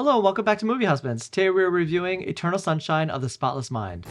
Hello, welcome back to Movie Husbands. Today we're reviewing Eternal Sunshine of the Spotless Mind.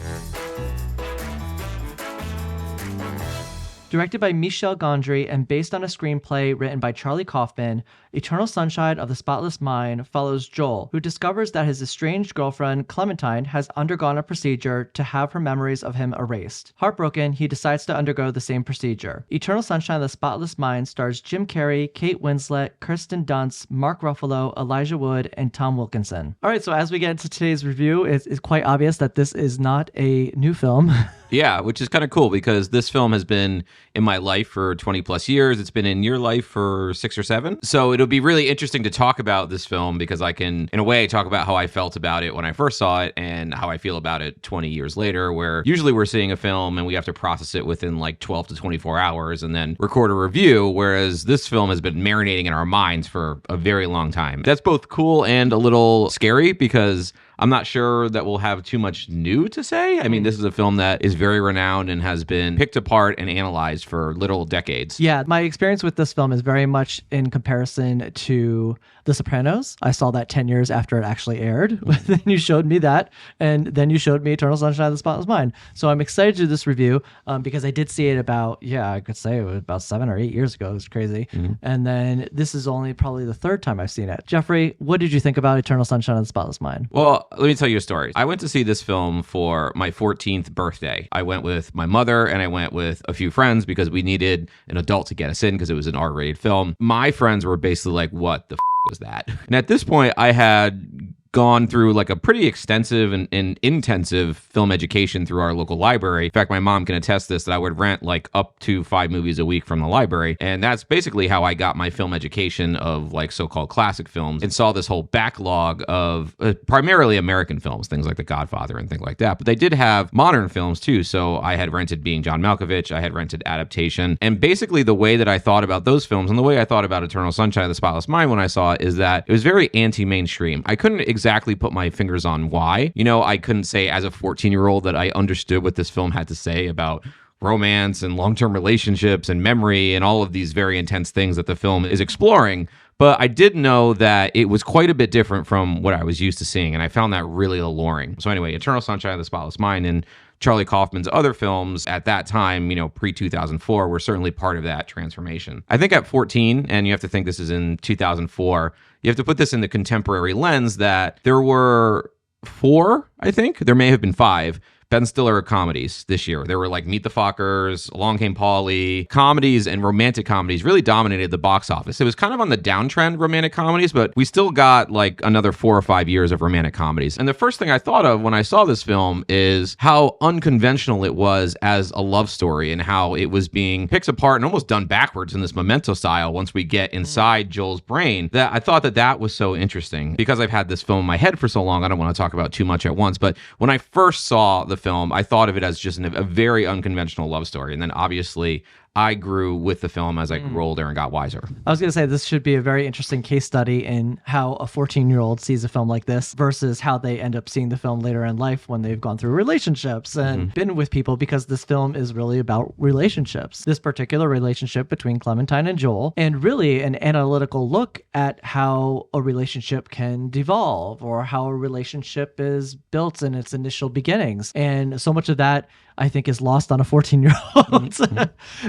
Directed by Michel Gondry and based on a screenplay written by Charlie Kaufman, Eternal Sunshine of the Spotless Mind follows Joel, who discovers that his estranged girlfriend, Clementine, has undergone a procedure to have her memories of him erased. Heartbroken, he decides to undergo the same procedure. Eternal Sunshine of the Spotless Mind stars Jim Carrey, Kate Winslet, Kirsten Dunst, Mark Ruffalo, Elijah Wood, and Tom Wilkinson. All right, so as we get into today's review, it's quite obvious that this is not a new film. Yeah, which is kind of cool because this film has been in my life for 20 plus years. It's been in your life for 6 or 7. So it'll be really interesting to talk about this film because I can, in a way, talk about how I felt about it when I first saw it and how I feel about it 20 years later, where usually we're seeing a film and we have to process it within like 12 to 24 hours and then record a review, whereas this film has been marinating in our minds for a very long time. That's both cool and a little scary because I'm not sure that we'll have too much new to say. I mean, this is a film that is very renowned and has been picked apart and analyzed for literal decades. Yeah, my experience with this film is very much in comparison to The Sopranos. I saw that 10 years after it actually aired. Then you showed me that, and then you showed me Eternal Sunshine of the Spotless Mind. So I'm excited to do this review because I did see it I could say it was about 7 or 8 years ago. It was crazy. Mm-hmm. And then this is only probably the third time I've seen it. Jeffrey, what did you think about Eternal Sunshine of the Spotless Mind? Well, let me tell you a story. I went to see this film for my 14th birthday. I went with my mother and I went with a few friends because we needed an adult to get us in because it was an R-rated film. My friends were basically like, what the was that? And at this point, I had gone through like a pretty extensive and intensive film education through our local library. In fact, my mom can attest this, that I would rent like up to 5 movies a week from the library. And that's basically how I got my film education of like so-called classic films and saw this whole backlog of primarily American films, things like The Godfather and things like that. But they did have modern films too. So I had rented Being John Malkovich, I had rented Adaptation. And basically the way that I thought about those films and the way I thought about Eternal Sunshine of the Spotless Mind when I saw it is that it was very anti-mainstream. I couldn't exactly put my fingers on why. You know, I couldn't say as a 14-year-old that I understood what this film had to say about romance and long-term relationships and memory and all of these very intense things that the film is exploring. But I did know that it was quite a bit different from what I was used to seeing, and I found that really alluring. So anyway, Eternal Sunshine of the Spotless Mind and Charlie Kaufman's other films at that time, pre-2004, were certainly part of that transformation. I think at 14, and you have to think this is in 2004, you have to put this in the contemporary lens that there were 4, I think, there may have been 5, Ben Stiller comedies this year. There were like Meet the Fockers, Along Came Polly. Comedies and romantic comedies really dominated the box office. It was kind of on the downtrend, romantic comedies, but we still got like another 4 or 5 years of romantic comedies. And the first thing I thought of when I saw this film is how unconventional it was as a love story and how it was being picked apart and almost done backwards in this Memento style once we get inside Joel's brain. That I thought that was so interesting. Because I've had this film in my head for so long, I don't want to talk about too much at once, but when I first saw the film, I thought of it as just a very unconventional love story. And then obviously I grew with the film as I grew older and got wiser. I was going to say this should be a very interesting case study in how a 14-year-old sees a film like this versus how they end up seeing the film later in life when they've gone through relationships and been with people, because this film is really about relationships. This particular relationship between Clementine and Joel, and really an analytical look at how a relationship can devolve or how a relationship is built in its initial beginnings. And so much of that, I think, is lost on a 14-year-old.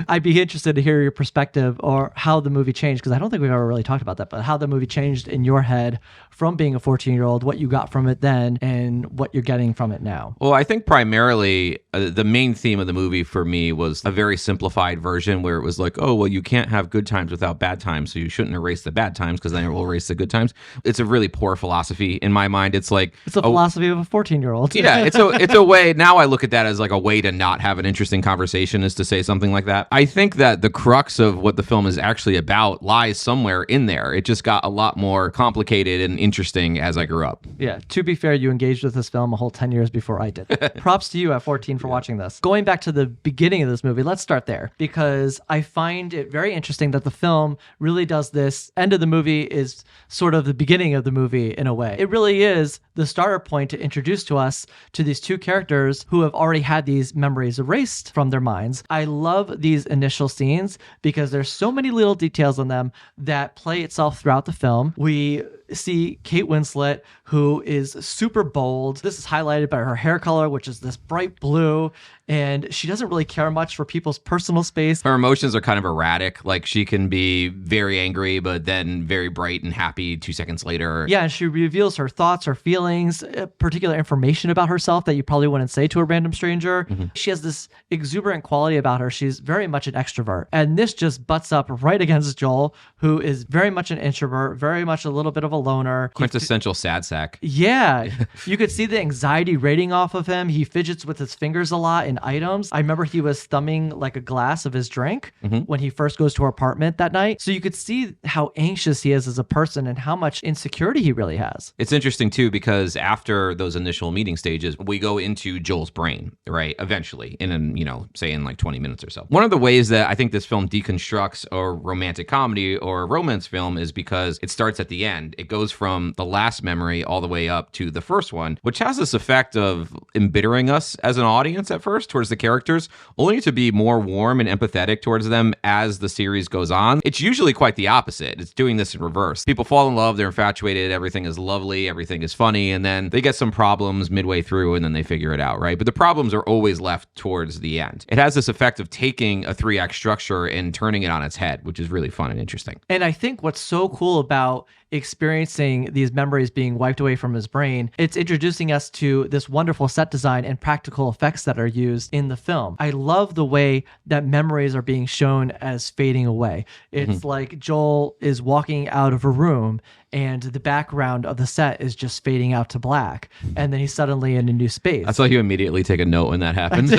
I'd be interested to hear your perspective or how the movie changed, because I don't think we've ever really talked about that, but how the movie changed in your head from being a 14-year-old, what you got from it then and what you're getting from it now. Well, I think primarily the main theme of the movie for me was a very simplified version where it was like, oh, well, you can't have good times without bad times, so you shouldn't erase the bad times because then it will erase the good times. It's a really poor philosophy in my mind. It's like it's a philosophy of a 14-year-old. Yeah, it's a way. Now I look at that as like a way to not have an interesting conversation, is to say something like that. I think that the crux of what the film is actually about lies somewhere in there. It just got a lot more complicated and interesting as I grew up. Yeah, to be fair, you engaged with this film a whole 10 years before I did. Props to you at 14 for watching this. Going back to the beginning of this movie, let's start there, because I find it very interesting that the film really does this. End of the movie is sort of the beginning of the movie in a way. It really is the starter point to introduce to us to these two characters who have already had these memories erased from their minds. I love these initial scenes because there's so many little details in them that play itself throughout the film. We see Kate Winslet, who is super bold. This is highlighted by her hair color, which is this bright blue, and she doesn't really care much for people's personal space. Her emotions are kind of erratic. Like, she can be very angry, but then very bright and happy 2 seconds later. Yeah, and she reveals her thoughts, her feelings, particular information about herself that you probably wouldn't say to a random stranger. She has this exuberant quality about her. She's very much an extrovert. And this just butts up right against Joel, who is very much an introvert, very much a little bit of a loner. Quintessential sad sack. Yeah, you could see the anxiety rating off of him. He fidgets with his fingers a lot in items. I remember he was thumbing like a glass of his drink when he first goes to her apartment that night. So you could see how anxious he is as a person and how much insecurity he really has. It's interesting too, because after those initial meeting stages, we go into Joel's brain, right? Eventually, say in like 20 minutes or so. One of the ways that I think this film deconstructs a romantic comedy or a romance film is because it starts at the end. It goes from the last memory all the way up to the first one, which has this effect of embittering us as an audience at first towards the characters, only to be more warm and empathetic towards them as the series goes on. It's usually quite the opposite. It's doing this in reverse. People fall in love, they're infatuated, everything is lovely, everything is funny, and then they get some problems midway through and then they figure it out, right? But the problems are always left towards the end. It has this effect of taking a 3-act structure and turning it on its head, which is really fun and interesting. And I think what's so cool about experiencing these memories being wiped away from his brain, it's introducing us to this wonderful set design and practical effects that are used in the film. I love the way that memories are being shown as fading away. It's like Joel is walking out of a room and the background of the set is just fading out to black, and then he's suddenly in a new space. I saw you immediately take a note when that happens.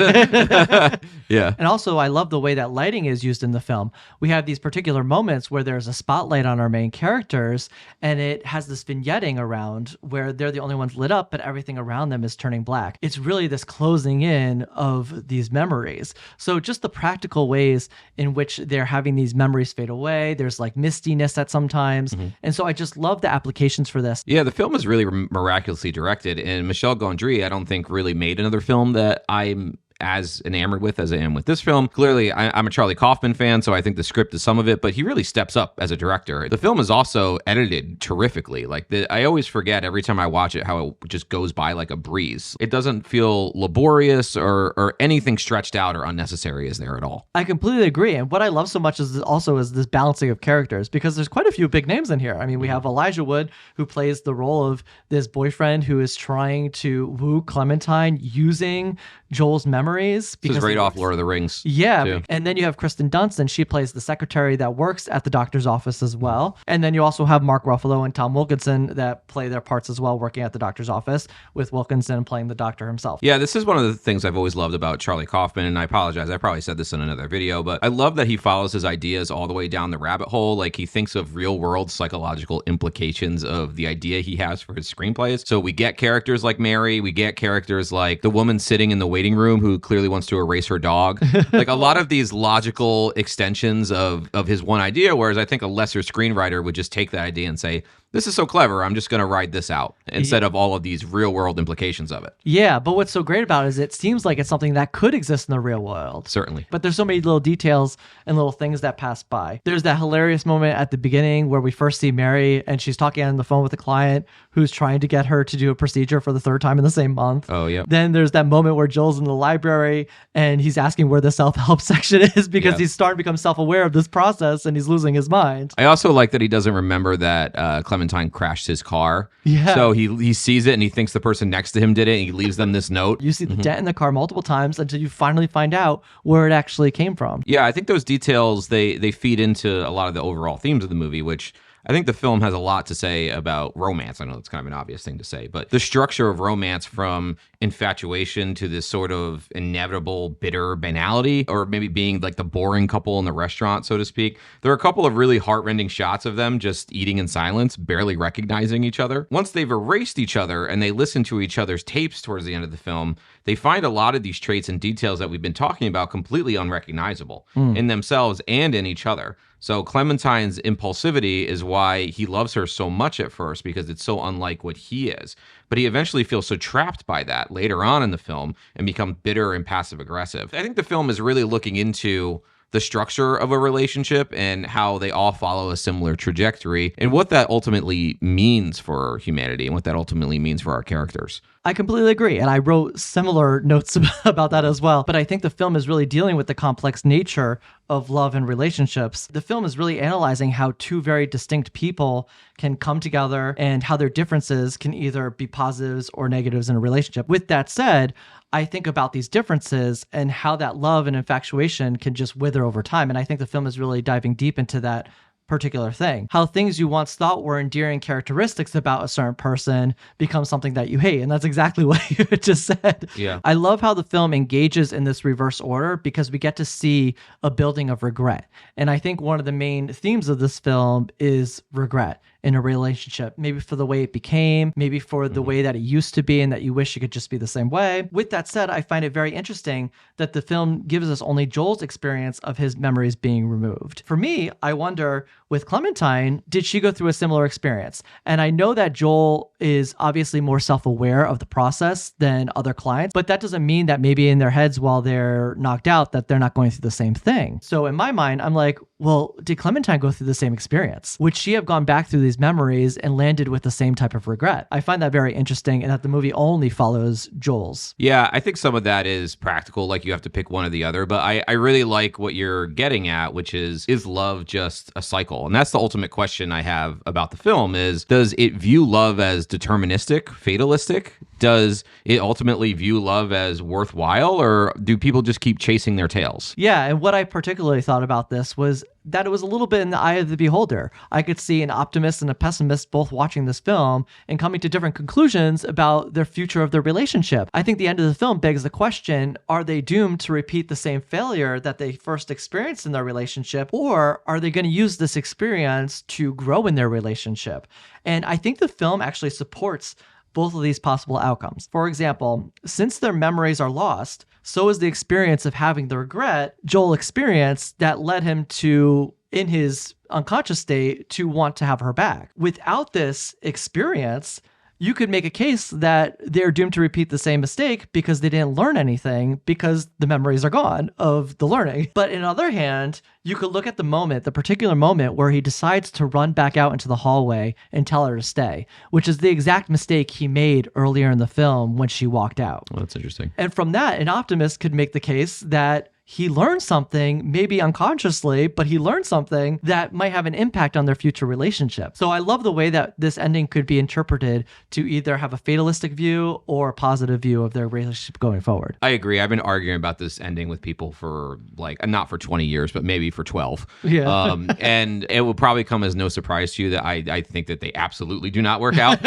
Yeah. And also, I love the way that lighting is used in the film. We have these particular moments where there's a spotlight on our main characters, and it has this vignetting around where they're the only ones lit up, but everything around them is turning black. It's really this closing in of these memories. So just the practical ways in which they're having these memories fade away. There's like mistiness at sometimes. And so I just love the applications for this. Yeah, the film is really miraculously directed, and Michel Gondry, I don't think, really made another film that I'm as enamored with as I am with this film. Clearly, I'm a Charlie Kaufman fan, so I think the script is some of it, but he really steps up as a director. The film is also edited terrifically. I always forget every time I watch it how it just goes by like a breeze. It doesn't feel laborious or anything stretched out or unnecessary is there at all. I completely agree. And what I love so much is this balancing of characters, because there's quite a few big names in here. I mean, we have Elijah Wood, who plays the role of this boyfriend who is trying to woo Clementine using Joel's memories. This is right off Lord of the Rings. Yeah. Too. And then you have Kristen Dunst, and she plays the secretary that works at the doctor's office as well. And then you also have Mark Ruffalo and Tom Wilkinson that play their parts as well, working at the doctor's office, with Wilkinson playing the doctor himself. Yeah, this is one of the things I've always loved about Charlie Kaufman, and I apologize, I probably said this in another video, but I love that he follows his ideas all the way down the rabbit hole. Like, he thinks of real-world psychological implications of the idea he has for his screenplays. So we get characters like Mary, we get characters like the woman sitting in the waiting room who clearly wants to erase her dog. Like, a lot of these logical extensions of his one idea, whereas I think a lesser screenwriter would just take that idea and say, this is so clever, I'm just going to ride this out, instead of all of these real world implications of it. Yeah, but what's so great about it is it seems like it's something that could exist in the real world. Certainly. But there's so many little details and little things that pass by. There's that hilarious moment at the beginning where we first see Mary and she's talking on the phone with a client who's trying to get her to do a procedure for the 3rd time in the same month. Oh, yeah. Then there's that moment where Joel's in the library and he's asking where the self-help section is because he's starting to become self-aware of this process and he's losing his mind. I also like that he doesn't remember that Clementine crashed his car. Yeah. So he sees it and he thinks the person next to him did it and he leaves them this note. You see the dent in the car multiple times until you finally find out where it actually came from. Yeah, I think those details, they feed into a lot of the overall themes of the movie, which I think the film has a lot to say about romance. I know it's kind of an obvious thing to say, but the structure of romance, from infatuation to this sort of inevitable bitter banality, or maybe being like the boring couple in the restaurant, so to speak. There are a couple of really heartrending shots of them just eating in silence, barely recognizing each other. Once they've erased each other and they listen to each other's tapes towards the end of the film, they find a lot of these traits and details that we've been talking about completely unrecognizable in themselves and in each other. So Clementine's impulsivity is why he loves her so much at first, because it's so unlike what he is. But he eventually feels so trapped by that later on in the film and becomes bitter and passive aggressive. I think the film is really looking into the structure of a relationship and how they all follow a similar trajectory and what that ultimately means for humanity and what that ultimately means for our characters. I completely agree. And I wrote similar notes about that as well. But I think the film is really dealing with the complex nature of love and relationships. The film is really analyzing how two very distinct people can come together and how their differences can either be positives or negatives in a relationship. With that said, I think about these differences and how that love and infatuation can just wither over time. And I think the film is really diving deep into that particular thing. How things you once thought were endearing characteristics about a certain person become something that you hate. And that's exactly what you just said. Yeah. I love how the film engages in this reverse order because we get to see a building of regret. And I think one of the main themes of this film is regret in a relationship, maybe for the way it became, maybe for the way that it used to be and that you wish it could just be the same way. With that said, I find it very interesting that the film gives us only Joel's experience of his memories being removed. For me, I wonder, with Clementine, did she go through a similar experience? And I know that Joel is obviously more self-aware of the process than other clients, but that doesn't mean that maybe in their heads while they're knocked out that they're not going through the same thing. So in my mind, I'm like, well, did Clementine go through the same experience? Would she have gone back through these memories and landed with the same type of regret? I find that very interesting and that the movie only follows Joel's. Yeah, I think some of that is practical, like you have to pick one or the other, but I really like what you're getting at, which is love just a cycle? And that's the ultimate question I have about the film is, does it view love as deterministic, fatalistic? Does it ultimately view love as worthwhile, or do people just keep chasing their tails? Yeah, and what I particularly thought about this was that it was a little bit in the eye of the beholder. I could see an optimist and a pessimist both watching this film and coming to different conclusions about their future of their relationship. I think the end of the film begs the question, are they doomed to repeat the same failure that they first experienced in their relationship, or are they going to use this experience to grow in their relationship? And I think the film actually supports both of these possible outcomes. For example, since their memories are lost, so is the experience of having the regret Joel experienced that led him to, in his unconscious state, to want to have her back. Without this experience, you could make a case that they're doomed to repeat the same mistake because they didn't learn anything because the memories are gone of the learning. But on the other hand, you could look at the moment, the particular moment where he decides to run back out into the hallway and tell her to stay, which is the exact mistake he made earlier in the film when she walked out. Well, that's interesting. And from that, an optimist could make the case that he learned something, maybe unconsciously, but he learned something that might have an impact on their future relationship. So I love the way that this ending could be interpreted to either have a fatalistic view or a positive view of their relationship going forward. I agree. I've been arguing about this ending with people for not for 20 years, but maybe for 12. Yeah. And it will probably come as no surprise to you that I think that they absolutely do not work out.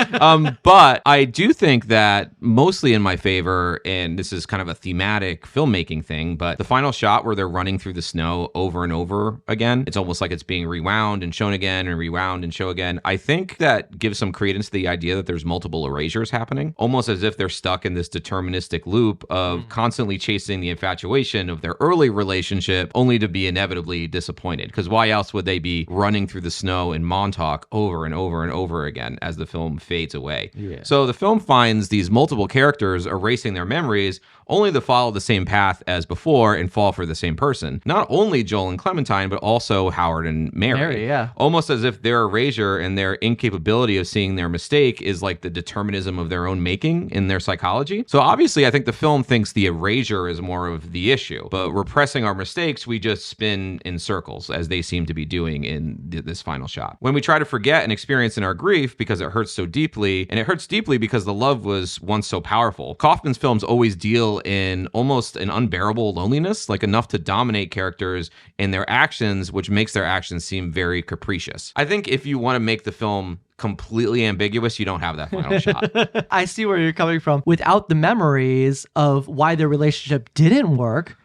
But I do think that mostly in my favor, and this is kind of a thematic filmmaking thing, but the final shot where they're running through the snow over and over again, it's almost like it's being rewound and shown again and rewound and show again. I think that gives some credence to the idea that there's multiple erasures happening, almost as if they're stuck in this deterministic loop of constantly chasing the infatuation of their early relationship only to be inevitably disappointed. Because why else would they be running through the snow in Montauk over and over and over again as the film fades away? Yeah. So the film finds these multiple characters erasing their memories only to follow the same path as before and fall for the same person. Not only Joel and Clementine, but also Howard and Mary. Yeah. Almost as if their erasure and their incapability of seeing their mistake is like the determinism of their own making in their psychology. So obviously, I think the film thinks the erasure is more of the issue, but repressing our mistakes, we just spin in circles, as they seem to be doing in this final shot. When we try to forget an experience in our grief because it hurts so deeply, and it hurts deeply because the love was once so powerful, Kaufman's films always deal in almost an unbearable loneliness, like enough to dominate characters in their actions, which makes their actions seem very capricious. I think if you want to make the film completely ambiguous, you don't have that final shot. I see where you're coming from. Without the memories of why their relationship didn't work,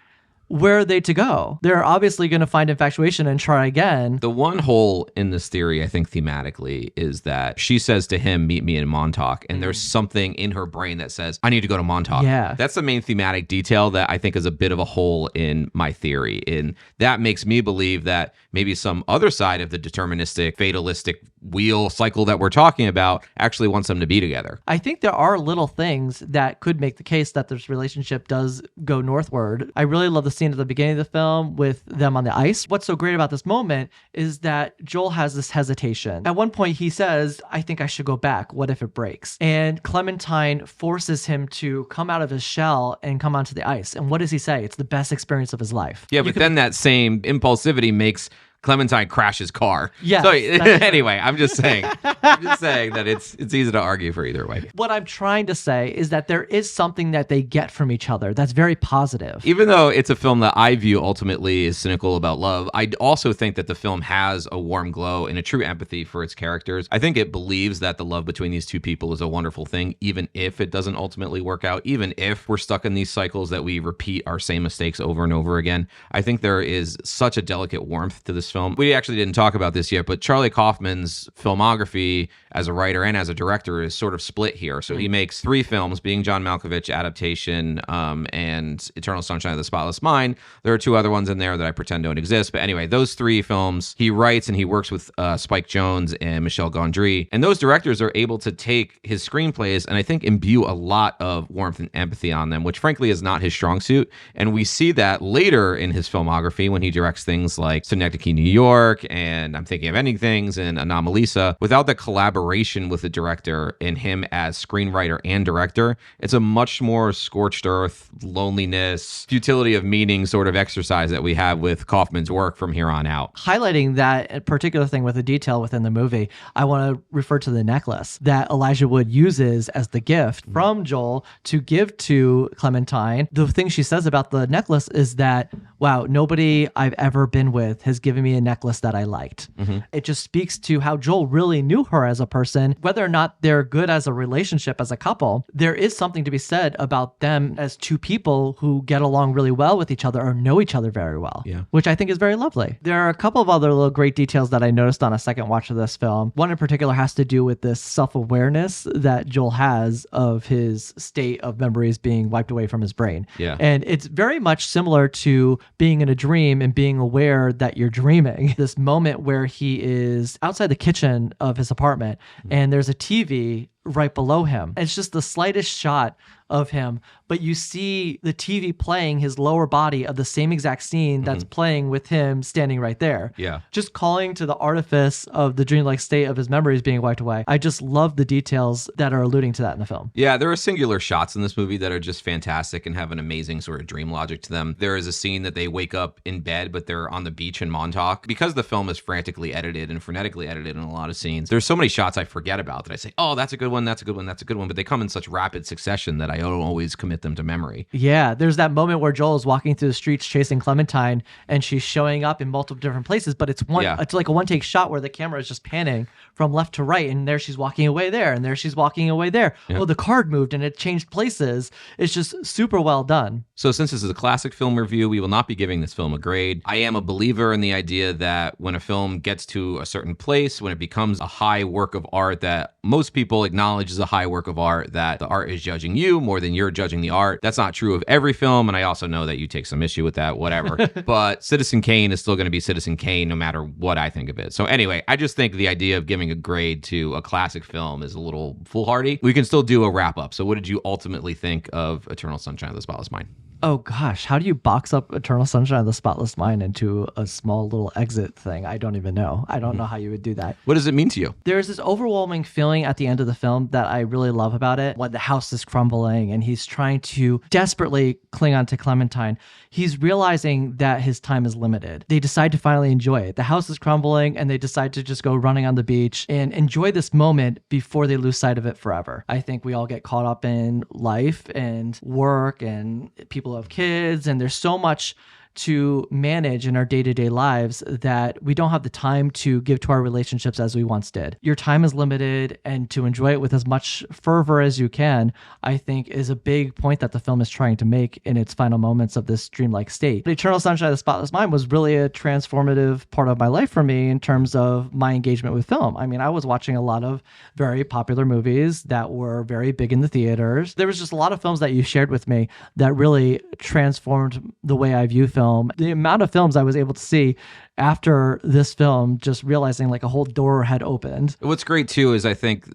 where are they to go? They're obviously going to find infatuation and try again. The one hole in this theory, I think thematically, is that she says to him, meet me in Montauk, and there's something in her brain that says, I need to go to Montauk. Yeah. That's the main thematic detail that I think is a bit of a hole in my theory. And that makes me believe that maybe some other side of the deterministic, fatalistic wheel cycle that we're talking about actually wants them to be together. I think there are little things that could make the case that this relationship does go northward. I really love the scene at the beginning of the film with them on the ice. What's so great about this moment is that Joel has this hesitation. At one point, he says, I think I should go back. What if it breaks? And Clementine forces him to come out of his shell and come onto the ice. And what does he say? It's the best experience of his life. Yeah, but then that same impulsivity makes Clementine crash his car. Yes, So anyway, I'm just saying that it's easy to argue for either way. What I'm trying to say is that there is something that they get from each other that's very positive. Even though it's a film that I view ultimately as cynical about love, I also think that the film has a warm glow and a true empathy for its characters. I think it believes that the love between these two people is a wonderful thing, even if it doesn't ultimately work out, even if we're stuck in these cycles that we repeat our same mistakes over and over again. I think there is such a delicate warmth to this film. We actually didn't talk about this yet, but Charlie Kaufman's filmography as a writer and as a director is sort of split here. So he makes 3 films, being John Malkovich adaptation and Eternal Sunshine of the Spotless Mind. There are 2 other ones in there that I pretend don't exist. But anyway, those 3 films he writes, and he works with Spike Jonze and Michel Gondry. And those directors are able to take his screenplays and I think imbue a lot of warmth and empathy on them, which frankly is not his strong suit. And we see that later in his filmography when he directs things like Synecdoche, New York, and I'm Thinking of Ending Things and Anomalisa. Without the collaboration with the director and him as screenwriter and director, it's a much more scorched earth, loneliness, futility of meaning sort of exercise that we have with Kaufman's work from here on out. Highlighting that particular thing with a detail within the movie, I want to refer to the necklace that Elijah Wood uses as the gift from Joel to give to Clementine. The thing she says about the necklace is that, wow, nobody I've ever been with has given me a necklace that I liked. It just speaks to how Joel really knew her as a person. Whether or not they're good as a relationship, as a couple, there is something to be said about them as 2 people who get along really well with each other or know each other very well, which I think is very lovely. There are a couple of other little great details that I noticed on a second watch of this film. One in particular has to do with this self-awareness that Joel has of his state of memories being wiped away from his brain. Yeah. And it's very much similar to being in a dream and being aware that you're dreaming. This moment where he is outside the kitchen of his apartment and there's a TV right below him. It's just the slightest shot of him, but you see the TV playing his lower body of the same exact scene that's playing with him standing right there. Yeah. Just calling to the artifice of the dreamlike state of his memories being wiped away. I just love the details that are alluding to that in the film. Yeah, there are singular shots in this movie that are just fantastic and have an amazing sort of dream logic to them. There is a scene that they wake up in bed, but they're on the beach in Montauk. Because the film is frantically edited and frenetically edited in a lot of scenes, there's so many shots I forget about that I say, oh, that's a good one, that's a good one, that's a good one. But they come in such rapid succession that I don't always commit them to memory. Yeah, there's that moment where Joel is walking through the streets chasing Clementine and she's showing up in multiple different places, but it's it's like a one-take shot where the camera is just panning from left to right, and there she's walking away there, and there she's walking away there. Yeah. Oh, the card moved and it changed places. It's just super well done. So since this is a classic film review, we will not be giving this film a grade. I am a believer in the idea that when a film gets to a certain place, when it becomes a high work of art that most people acknowledge is a high work of art, that the art is judging you more than you're judging the art. That's not true of every film, and I also know that you take some issue with that, whatever. But Citizen Kane is still going to be Citizen Kane no matter what I think of it. So anyway, I just think the idea of giving a grade to a classic film is a little foolhardy. We can still do a wrap up. So what did you ultimately think of Eternal Sunshine of the Spotless Mind? Oh gosh, how do you box up Eternal Sunshine of the Spotless Mind into a small little exit thing? I don't even know. I don't know how you would do that. What does it mean to you? There's this overwhelming feeling at the end of the film that I really love about it. When the house is crumbling and he's trying to desperately cling on to Clementine, he's realizing that his time is limited. They decide to finally enjoy it. The house is crumbling and they decide to just go running on the beach and enjoy this moment before they lose sight of it forever. I think we all get caught up in life and work and people have kids, and there's so much to manage in our day-to-day lives that we don't have the time to give to our relationships as we once did. Your time is limited, and to enjoy it with as much fervor as you can, I think is a big point that the film is trying to make in its final moments of this dreamlike state. Eternal Sunshine of the Spotless Mind was really a transformative part of my life for me in terms of my engagement with film. I mean, I was watching a lot of very popular movies that were very big in the theaters. There was just a lot of films that you shared with me that really transformed the way I view film. The amount of films I was able to see after this film, just realizing like a whole door had opened. What's great too is I think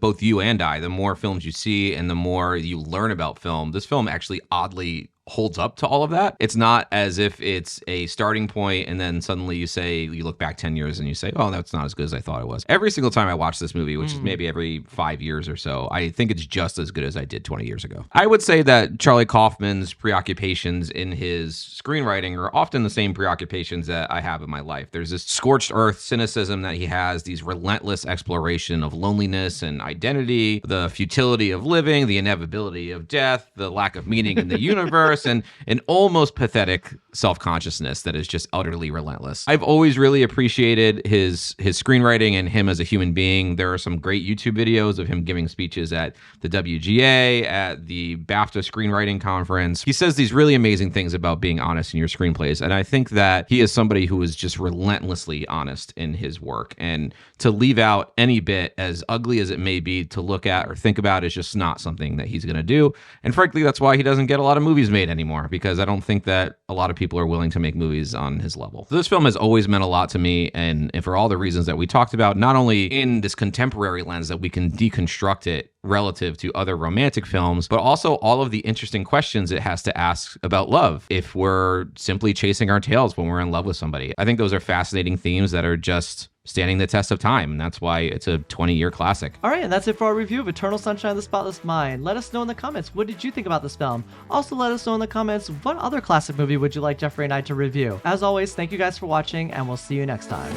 both you and I, the more films you see and the more you learn about film, this film actually oddly holds up to all of that. It's not as if it's a starting point and then suddenly you look back 10 years and you say, oh, that's not as good as I thought it was. Every single time I watch this movie, which is maybe every 5 years or so, I think it's just as good as I did 20 years ago. I would say that Charlie Kaufman's preoccupations in his screenwriting are often the same preoccupations that I have in my life. There's this scorched earth cynicism that he has, these relentless exploration of loneliness and identity, the futility of living, the inevitability of death, the lack of meaning in the universe, and an almost pathetic self-consciousness that is just utterly relentless. I've always really appreciated his screenwriting and him as a human being. There are some great YouTube videos of him giving speeches at the WGA, at the BAFTA screenwriting conference. He says these really amazing things about being honest in your screenplays, and I think that he is somebody who is just relentlessly honest in his work, and to leave out any bit, as ugly as it may be to look at or think about, is just not something that he's going to do. And frankly, that's why he doesn't get a lot of movies made anymore, because I don't think that a lot of people are willing to make movies on his level. So this film has always meant a lot to me, and for all the reasons that we talked about, not only in this contemporary lens that we can deconstruct it relative to other romantic films, but also all of the interesting questions it has to ask about love if we're simply chasing our tails when we're in love with somebody. I think those are fascinating themes that are just standing the test of time, and that's why it's a 20-year classic. All right, and that's it for our review of Eternal Sunshine of the Spotless Mind. Let us know in the comments, what did you think about this film? Also, let us know in the comments, what other classic movie would you like Jeffrey and I to review? As always, thank you guys for watching, and we'll see you next time.